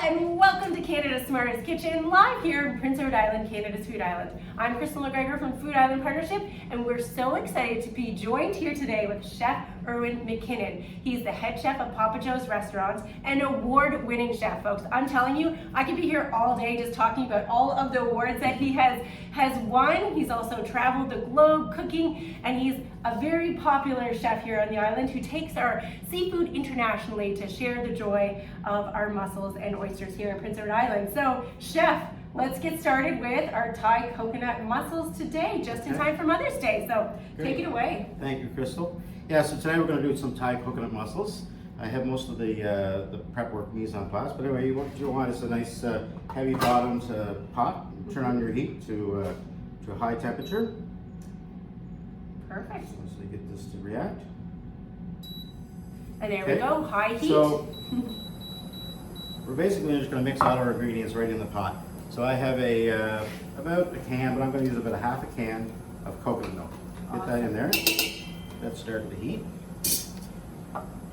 and welcome to Canada's Smartest Kitchen, live here in Prince Edward Island, Canada's Food Island. I'm Crystal McGregor from Food Island Partnership, and we're so excited to be joined here today with Chef Irwin MacKinnon. He's the head chef of Papa Joe's Restaurants, an award-winning chef, folks. I'm telling you, I could be here all day just talking about all of the awards that he has won. He's also traveled the globe cooking, and he's a very popular chef here on the island who takes our seafood internationally to share the joy of our mussels and oysters here in Prince Edward Island. So, Chef, let's get started with our Thai coconut mussels today, just in time for Mother's Day. So, Great. Take it away. Thank you, Crystal. Yeah, so today we're going to do some Thai coconut mussels. I have most of the prep work mise en place, but anyway, what you want is a nice heavy bottomed pot. Turn on your heat to a high temperature. Perfect. So you get this to react. And there we go, high heat. So we're basically just going to mix all our ingredients right in the pot. So I have about a can, but I'm going to use about a half a can of coconut milk. Get that in there. Let's start the heat.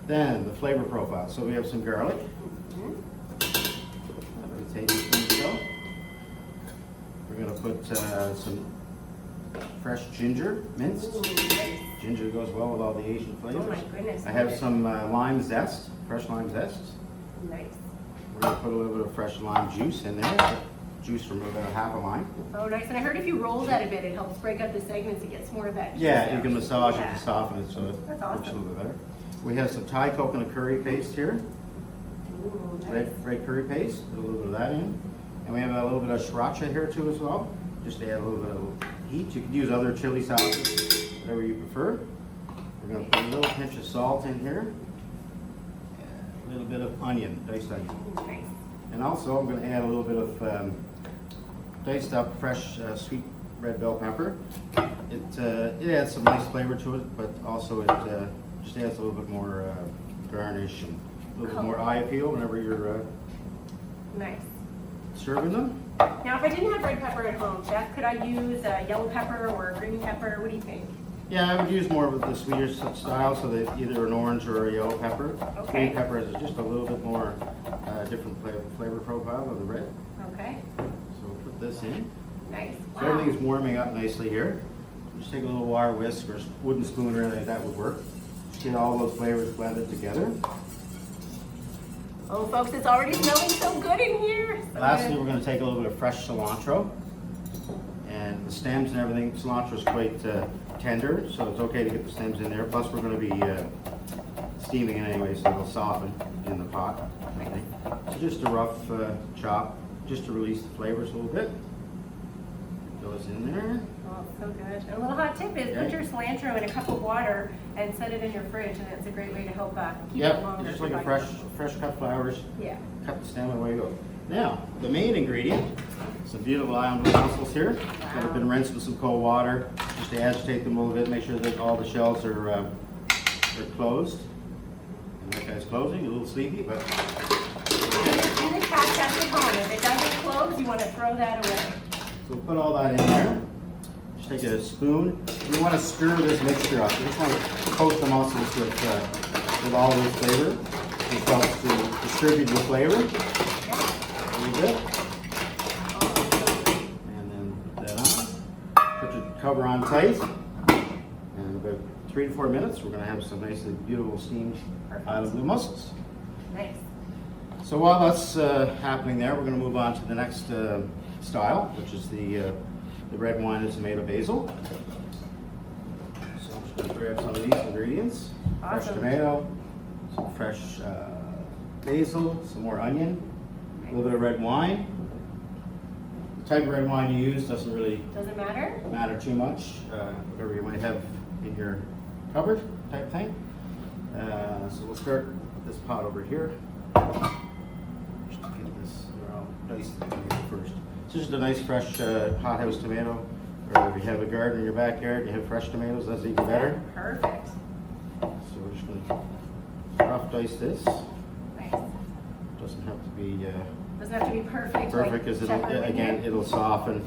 Then the flavor profile. So we have some garlic. About a tablespoon or so. We're going to put some fresh ginger, minced. Ooh, nice. Ginger goes well with all the Asian flavors. Oh my goodness. I have some lime zest, fresh lime zest. Nice. We're going to put a little bit of fresh lime juice in there. Juice from about half a lime. Oh, nice. And I heard if you roll that a bit, it helps break up the segments. It gets more of that. Yeah, you juice can out. massage Yeah. it to soften it so it That's looks a awesome. little bit better. We have some Thai coconut curry paste here. Ooh, nice. Red curry paste. Put a little bit of that in. And we have a little bit of sriracha here too as well. Just to add a little bit of heat. You can use other chili sauces, whatever you prefer. We're going to put a little pinch of salt in here. A little bit of onion, diced onion. Ooh, nice. And also I'm going to add a little bit of diced up fresh sweet red bell pepper. It adds some nice flavor to it, but also it just adds a little bit more garnish and a little bit more eye appeal whenever you're Nice. serving them. Now, if I didn't have red pepper at home, Chef, could I use yellow pepper or green pepper? What do you think? Yeah, I would use more of the sweeter style, so that either an orange or a yellow pepper. Okay. Green pepper is just a little bit more different flavor profile of the red. Okay. So we'll put this in. Nice. So everything's warming up nicely here. Just take a little wire whisk or wooden spoon or anything like that would work. Just get all those flavors blended together. Oh, folks, it's already smelling so good in here. So Lastly, good. we're going to take a little bit of fresh cilantro. And the stems and everything, cilantro is quite tender, so it's okay to get the stems in there. Plus, we're going to be steaming it anyway, so it'll soften in the pot. So just a rough chop, just to release the flavors a little bit. Goes in there. Oh, so good. And a little hot tip is put your cilantro in a cup of water and set it in your fridge, and it's a great way to help keep it longer. Yep, just like a fresh cut flowers. Yeah. Cut the stem and away you go. Now, the main ingredient, some beautiful island mussels here that have been rinsed with some cold water, just to agitate them a little bit, make sure that all the shells are closed. And that guy's closing, a little sleepy, but And the catch at the home. If it doesn't close, you want to throw that away. so we'll put all that in there. Just take a spoon. You want to stir this mixture up. You just want to coat the mussels with all this flavor. It helps to distribute the flavor. A little bit. And then put that on. Put your cover on tight. And about 3 to 4 minutes, we're going to have some nicely beautiful steamed island blue mussels. Nice. So while that's happening there, we're going to move on to the next style, which is the red wine and tomato basil. So I'm just going to grab some of these ingredients. Fresh Awesome. tomato, some fresh basil, some more onion, a little bit of red wine. The type of red wine you use doesn't really Doesn't matter? matter too much. Whatever you might have in your cupboard type thing. So we'll start with this pot over here. Just to get this, I'll dice the tomato first. So just a nice fresh hothouse tomato. Or if you have a garden in your backyard, you have fresh tomatoes, that's even better. Perfect. So we're just going to rough dice this. Nice. Doesn't have to be Doesn't have to be perfect. perfect, because Chef Irwin again, here. it'll soften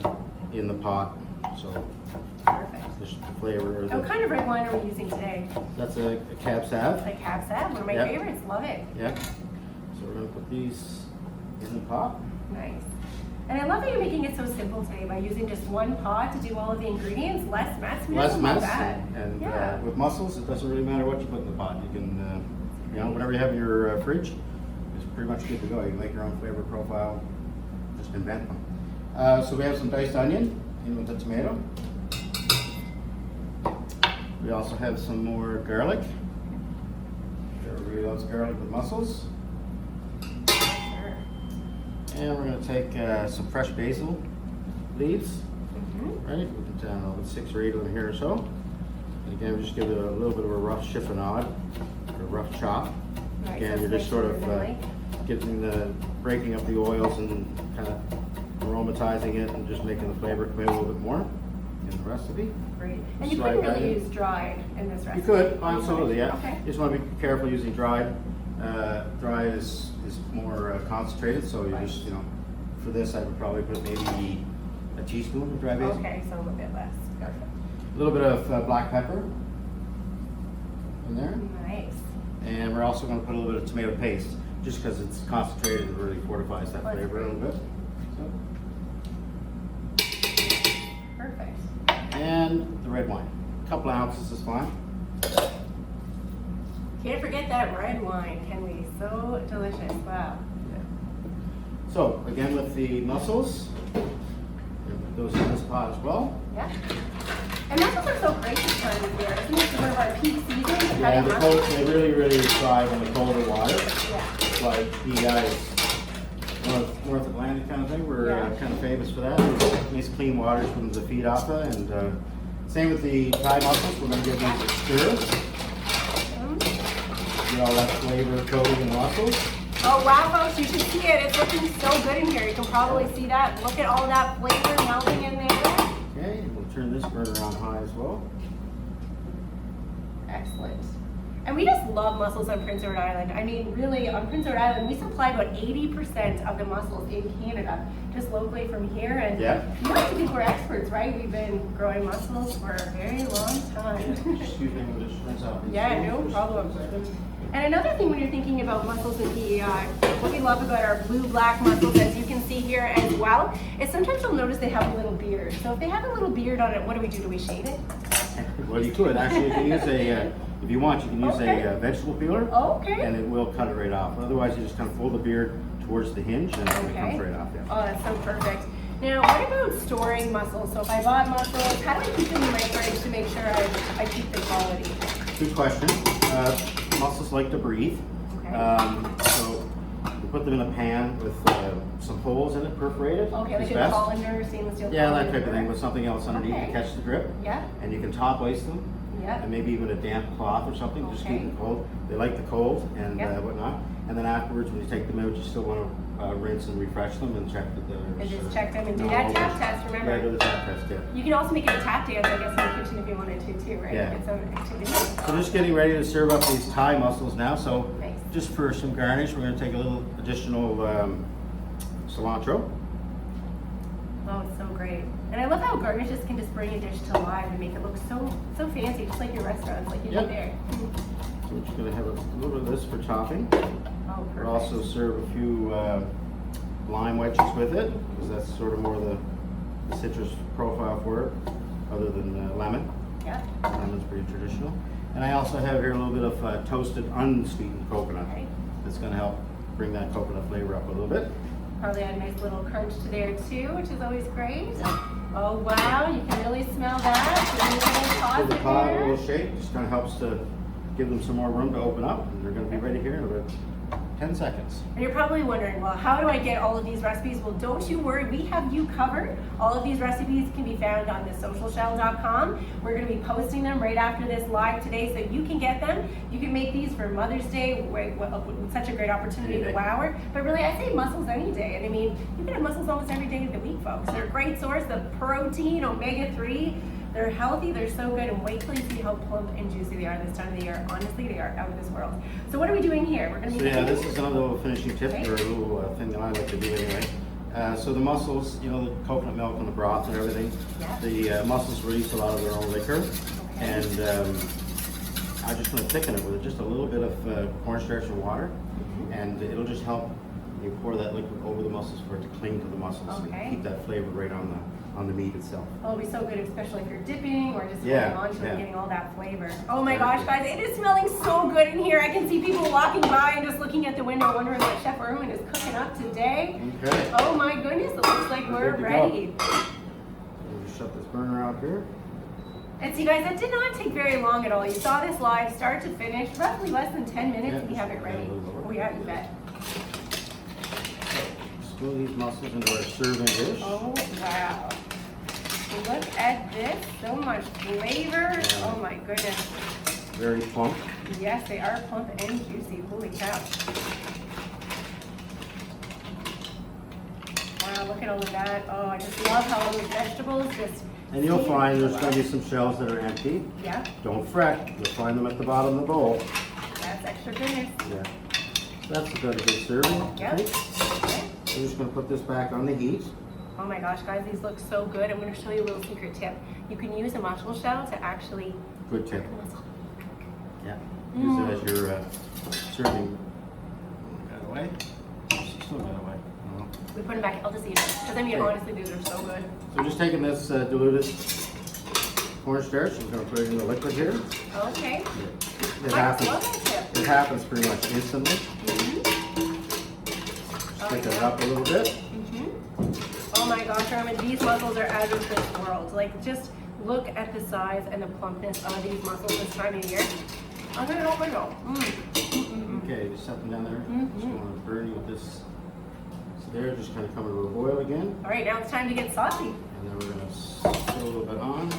in the pot. So Perfect. just the flavor. What kind of red wine are we using today? That's a Cab Sav. Like Cab Sav, one of my Yep. favorites. Love it. Yeah. So we're going to put these in the pot. Nice. And I love that you're making it so simple today by using just one pot to do all of the ingredients, less mess. Less mess, that. and Yeah. with mussels, it doesn't really matter what you put in the pot. You can, you know, whatever you have in your fridge is pretty much good to go. You can make your own flavor profile, just invent them. So we have some diced onion in with the tomato. We also have some more garlic. Everybody loves garlic with mussels. Sure. And we're going to take some fresh basil leaves. Mm-hmm. Right, we put down about 6 or 8 of them here or so. And again, we just give it a little bit of a rough chiffonade, or a rough chop. Nice. Again, That's you're just nice sort and of like. getting breaking up the oils and kind of aromatizing it and just making the flavor come in a little bit more in the recipe. Great. And you Slide couldn't that really in. use dried in this recipe. You could, absolutely, yeah. Okay. You just want to be careful using dried. Dried is more concentrated, so you Right. just, you know, for this I would probably put maybe a teaspoon of dry basil. Okay, so a little bit less. Perfect. A little bit of black pepper in there. Nice. And we're also going to put a little bit of tomato paste, just because it's concentrated, it really fortifies that That's flavor a little bit. Perfect. And the red wine. A couple ounces is fine. Can't forget that red wine, can we? So delicious. Wow. So, again with the mussels, those in this pot as well. Yeah. And mussels are so great this time of year. Isn't this one of our peak seasons? of Yeah, having the mussels? they really thrive in the colder water. Yeah. It's like PEI is North Atlantic kind of thing. We're Yeah. kind of famous for that. It's nice clean waters from the feed off of, and same with the Thai mussels. We're going to give these a stir. Get all that flavor coating in the mussels. Oh wow, folks, you should see it. It's looking so good in here. You can probably see that. Look at all that flavor melting in there. Okay, and we'll turn this burner on high as well. Excellent. And we just love mussels on Prince Edward Island. I mean, really, on Prince Edward Island, we supply about 80% of the mussels in Canada, just locally from here. And Yeah. you like to think we're experts, right? We've been growing mussels for a very long time. Excuse me, we'll just rinse out these Yeah, no things. problem. And another thing when you're thinking about mussels and PEI, what we love about our blue-black mussels, as you can see here as well, is sometimes you'll notice they have a little beard. So if they have a little beard on it, what do we do? Do we shave it? Well, you could actually. You can use if you want, you can use Okay. a vegetable peeler, Okay. and it will cut it right off. Otherwise, you just kind of pull the beard towards the hinge, and it Okay. comes right off. Yeah. Oh, that's so perfect. Now, what about storing mussels? So if I bought mussels, how do I keep them in my fridge to make sure I keep the quality? Good question. Mussels like to breathe. Okay. So you put them in a pan with some holes in it, perforated. Okay, is like a best. colander, stainless steel Yeah, that colander. type of thing, with something else underneath Okay. to catch the drip. Yeah, And you can top ice them, yeah. and maybe even a damp cloth or something, just keep Okay. them cold. They like the cold and Yep. whatnot. And then afterwards, when you take them out, you still want to rinse and refresh them and check that there's... And just check them and do no that tap holes. test, remember? Yeah, do the tap test, yeah. You can also make it a tap dance, I guess, in the kitchen if you wanted to too, right? Yeah. Get some activity. So just getting ready to serve up these Thai mussels now. So Nice. just for some garnish, we're going to take a little additional cilantro. Oh, it's so great. And I love how garnishes can just bring a dish to life and make it look so fancy, just like your restaurants, like you Yep. do there. So we're just going to have a little bit of this for topping. Oh, perfect. We'll also serve a few lime wedges with it, because that's sort of more the citrus profile for it, other than lemon. Yeah. Lemon's pretty traditional. And I also have here a little bit of toasted unsweetened coconut. Okay. That's going to help bring that coconut flavor up a little bit. Probably add a nice little crunch to there too, which is always great. Oh wow, you can really smell that. Give the Give pot a little shake, just kind of helps to give them some more room to open up, and they're going to be ready here in about 10 seconds. And you're probably wondering, well, how do I get all of these recipes? Well, don't you worry, we have you covered. All of these recipes can be found on thesocialshell.com. We're going to be posting them right after this live today, so you can get them. You can make these for Mother's Day, such a great opportunity to wow her. But really, I say mussels any day. And I mean, you can have mussels almost every day of the week, folks. They're a great source of protein, omega-3. They're healthy, they're so good, and wait till you see how plump and juicy they are this time of the year. Honestly, they are out of this world. So what are we doing here? We're going to So be yeah, this is another little finishing tip, or a little thing that I like to do anyway. So the mussels, you know, the coconut milk and the broth and everything, Yeah. the mussels release a lot of their own liquor, and I just want to thicken it with just a little bit of cornstarch and water, and it'll just help You pour that liquid over the mussels for it to cling to the mussels. Okay. And keep that flavor right on the meat itself. Oh, it'll be so good, especially if you're dipping or just Yeah, holding on to it yeah. and getting all that flavor. Oh my Very gosh, good. guys, it is smelling so good in here. I can see people walking by and just looking at the window wondering what Chef Irwin is cooking up today. Okay. Oh my goodness, it looks like we're good to go. ready. We'll just shut this burner out here. And see guys, that did not take very long at all. You saw this live, start to finish, roughly less than 10 minutes Yeah, and we have it just ready. a little lower. Oh yeah, you bet. Spoon these mussels into our serving dish. Oh wow. Look at this, so much flavor. Yeah. Oh my goodness. Very plump. Yes, they are plump and juicy. Holy cow. Wow, look at all of that. Oh, I just love how all those vegetables just. And you'll seem find there's so going to be well. some shells that are empty. Yeah, Don't fret. You'll find them at the bottom of the bowl. that's extra goodness. Yeah. So that's a good serving. I Yep. think. Okay. We're just going to put this back on the heat. Oh my gosh, guys, these look so good. I'm going to show you a little secret tip. You can use a mussel shell to actually. Good tip. Mussel. Yeah. Use it as your serving. That away. Still that away. No. We put them back. I'll just eat them. Because I mean, Okay. honestly, these are so good. So just taking this diluted cornstarch, I'm going to put it in the liquid here. Okay. It I happens. love that tip. It happens pretty much instantly. Thicken it up a little bit. Oh my gosh, Irwin, these mussels are out of this world. Like, just look at the size and the plumpness of these mussels this time of year. I'm gonna open them. Okay, just set them down there. Mhm. Just want to burn you with this. So there, just kind of come to a boil again. All right, now it's time to get saucy. And then we're going to throw a little bit on.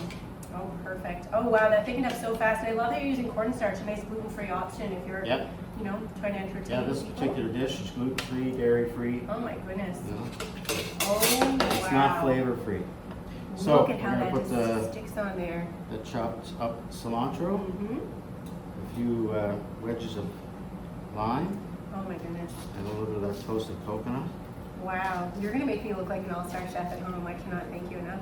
Oh, perfect. Oh wow, that thickened up so fast. And I love that you're using cornstarch, a nice gluten-free option if you're, Yep. you know, trying to entertain Yeah, this people. particular dish is gluten-free, dairy-free. Oh my goodness. You know, Oh wow. it's not flavor-free. So Look we're at how going to that put just sticks on there. the chopped up cilantro, Mm-hmm. a few wedges of lime, Oh my goodness. and a little bit of that toasted coconut. Wow, you're gonna make me look like an all-star chef at home. I cannot thank you enough.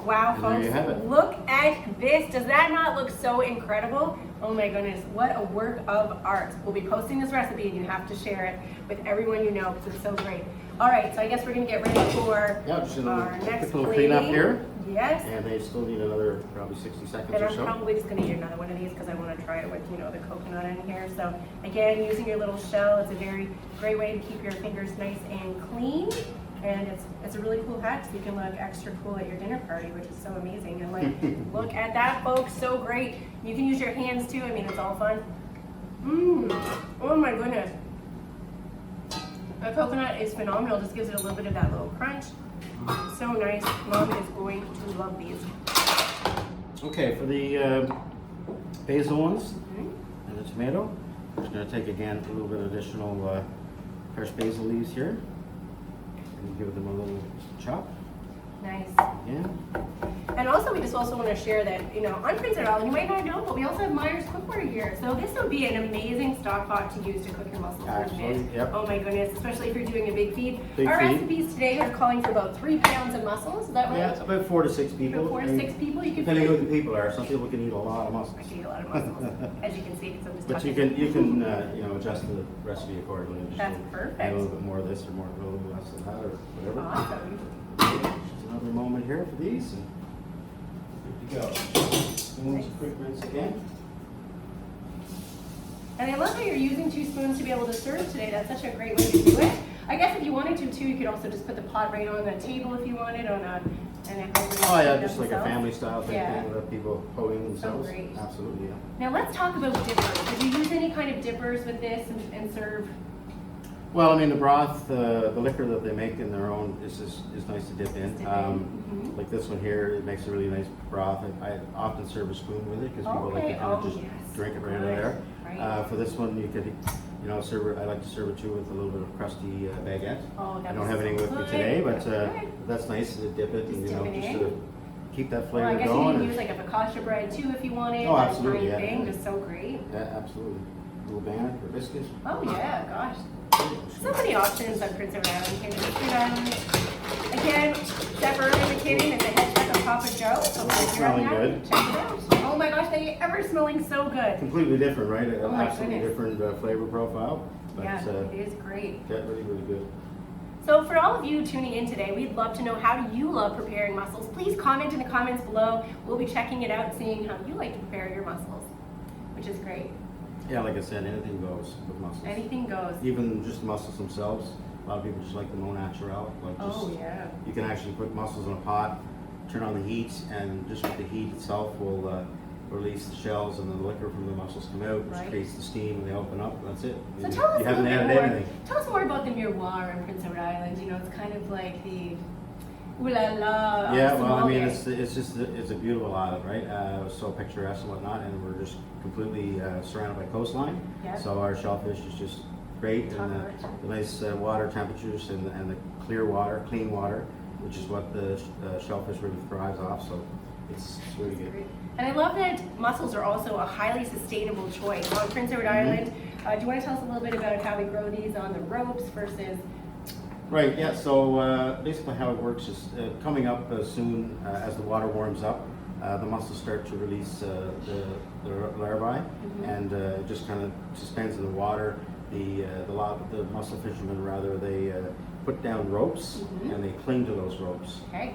Wow, And there folks, you have it. look at this. Does that not look so incredible? Oh my goodness, what a work of art. We'll be posting this recipe and you have to share it with everyone you know because it's so great. All right, so I guess we're gonna get ready for Yeah, just a our little, next quick little cleanup plating. here. Yes, And they still need another probably 60 seconds and or I'm so. probably just gonna eat another one of these because I want to try it with, you know, the coconut in here. So again, using your little shell, it's a very great way to keep your fingers nice and clean. And it's a really cool hack, so you can look extra cool at your dinner party, which is so amazing. And like, look at that, folks, so great. You can use your hands too. I mean, it's all fun. Oh my goodness. The coconut is phenomenal. Just gives it a little bit of that little crunch. So nice. Mom is going to love these. Okay, for the basil ones Mhm. and the tomato, I'm just going to take again a little bit of additional fresh basil leaves here and give them a little chop Nice. again. And also, we just also want to share that, you know, on Prince Edward Island, you might not know, but we also have Myers cookware here. So this would be an amazing stock pot to use to cook your mussels. wouldn't it? Absolutely, yep. Oh my goodness, especially if you're doing a big feed. Big Our feed. recipes today are calling for about 3 pounds of mussels. Is that right? Yeah, it's about 4 to 6 people. For 4 to 6 people, you can Depending on who the people are, some people can eat a lot of I mussels. can eat a lot of mussels, as you can see, because I'm just But talking. you can you know, adjust the recipe accordingly. Just That's add a perfect. little bit more of this or more, a little bit less of that or whatever. Awesome. Just another moment here for these and good to go. Spoons, quick rinse again. And I love how you're using 2 spoons to be able to serve today. That's such a great way to do it. I guess if you wanted to too, you could also just put the pot right on the table if you wanted on a, and it goes Oh yeah, in just like a themselves. family style thing, Yeah. with people holding themselves. great. Absolutely, yeah. Now let's talk about dippers. Did you use any kind of dippers with this and serve? Well, I mean, the broth, the liquor that they make in their own is nice to dip in. Dip in. Mhm. Like this one here, it makes a really nice broth. I often serve a spoon with it because people like to Okay. kind of Oh, just yes. drink it right out of Right. there. Right. For this one, you could, you know, serve it. I like to serve it too with a little bit of crusty baguette. Oh, I that don't was have anything with me good. today, but Okay. that's nice to dip it and Just you know dip it just in. sort of keep that Well, flavor I guess you going. can and- use like a focaccia bread too if you wanted. Oh, that absolutely, tiny yeah. thing, just so great. Yeah, absolutely. A little bannock or biscuit. Oh yeah, gosh. So many options on Prince Edward Island, Canada Food Island. Again, Chef Irwin MacKinnon is the head chef of Papa Joe. So if you're Smelling on that, good. check it out. Oh my gosh, they ever smelling so good. Completely different, right? Oh my Absolutely goodness. different flavor profile. But, Yeah, it is great. yeah, really, really good. So for all of you tuning in today, we'd love to know, how do you love preparing mussels? Please comment in the comments below. We'll be checking it out, seeing how you like to prepare your mussels, which is great. Yeah, like I said, anything goes with mussels. Anything goes. Even just mussels themselves. A lot of people just like them au naturel. Like just, Oh yeah. You can actually put mussels in a pot, turn on the heat, and just with the heat itself will release the shells, and the liquor from the mussels come out, which Right. creates the steam, and they open up. That's it. So tell us you a haven't little bit added more. anything. Tell us more about the miroir in Prince Edward Island. You know, it's kind of like the ooh la la. Yeah, well, I mean, sommelier. it's a beautiful island, right? So picturesque and whatnot, and we're just completely surrounded by coastline. Yep. So our shellfish is just great, Top and notch. the nice water temperatures and the clear water, clean water, which is what the shellfish really thrives off. So it's really good. Great. And I love that mussels are also a highly sustainable choice on Prince Edward Island. Do you want to tell us a little bit about how we grow these on the ropes versus? Right, yeah, so basically how it works is coming up soon as the water warms up, the mussels start to release the larvae, and it just kind of suspends in the water. The mussel fishermen, rather, they put down ropes and they cling to those ropes. Okay.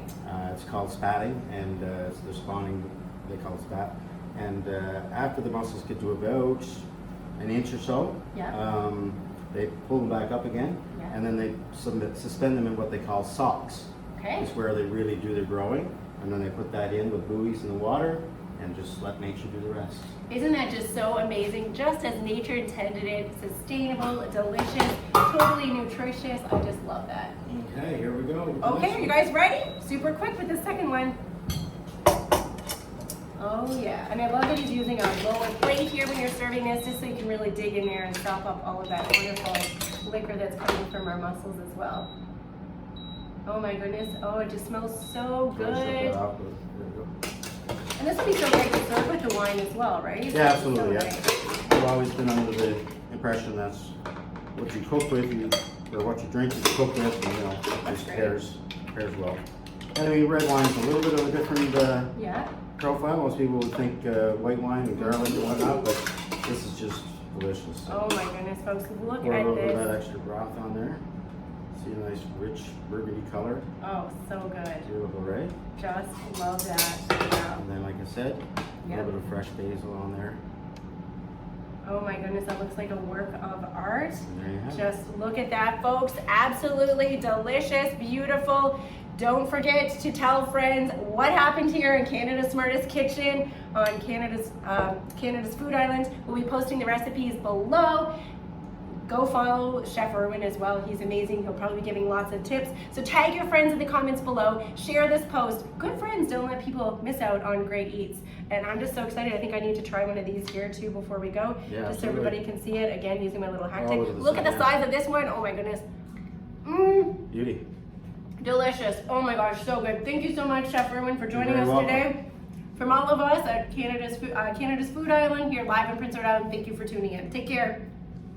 It's called spatting, and they're spawning, they call it spat. And after the mussels get to about an inch or so, Yeah. they pull them back up again, Yeah. and then they suspend them in what they call socks. Okay. It's where they really do their growing, and then they put that in with buoys in the water, and just let nature do the rest. Isn't that just so amazing? Just as nature intended it, sustainable, delicious, totally nutritious. I just love that. Okay, here we go. with the Okay, next are you one. guys ready? Super quick with the second one. Oh yeah, and I love that he's using a lower plate here when you're serving this, just so you can really dig in there and sop up all of that wonderful liquor that's coming from our mussels as well. Oh my goodness, oh it just smells so Try to set good. that off, but there we go. And this would be so great to serve with the wine as well, right? Yeah, absolutely. So Yeah. nice. I've always been under the impression that's what you cook with, or what you drink, you cook with, and it just great. pairs well. And I mean, red wine's a little bit of a different Yeah. profile. Most people would think white wine and garlic and whatnot, but this is just delicious. Oh my goodness, folks, look Pour a at little bit of that this. extra broth on there. See a nice, rich, burgundy color. Oh, so good. Beautiful, right? Just love that. Wow. And then, like I said, a Yep. little bit of fresh basil on there. Oh my goodness, that looks like a work of art. And there you have it. Just look at that, folks. Absolutely delicious, beautiful. Don't forget to tell friends what happened here in Canada's Smartest Kitchen on Canada's Food Island. We'll be posting the recipes below. Go follow Chef Irwin as well. He's amazing. He'll probably be giving lots of tips. So tag your friends in the comments below. Share this post. Good friends don't let people miss out on great eats. And I'm just so excited. I think I need to try one of these here too before we go. Yeah, just so absolutely. everybody can see it. Again, using my little hack Oh, tip. look at the Look at the size, size of this one. Oh my goodness. Mmm. Beauty. Delicious. Oh my gosh, so good. Thank you so much, Chef Irwin, for joining You're us very today. From all of us at Canada's Food Island here live in Prince Edward Island, thank you for tuning in. Take care.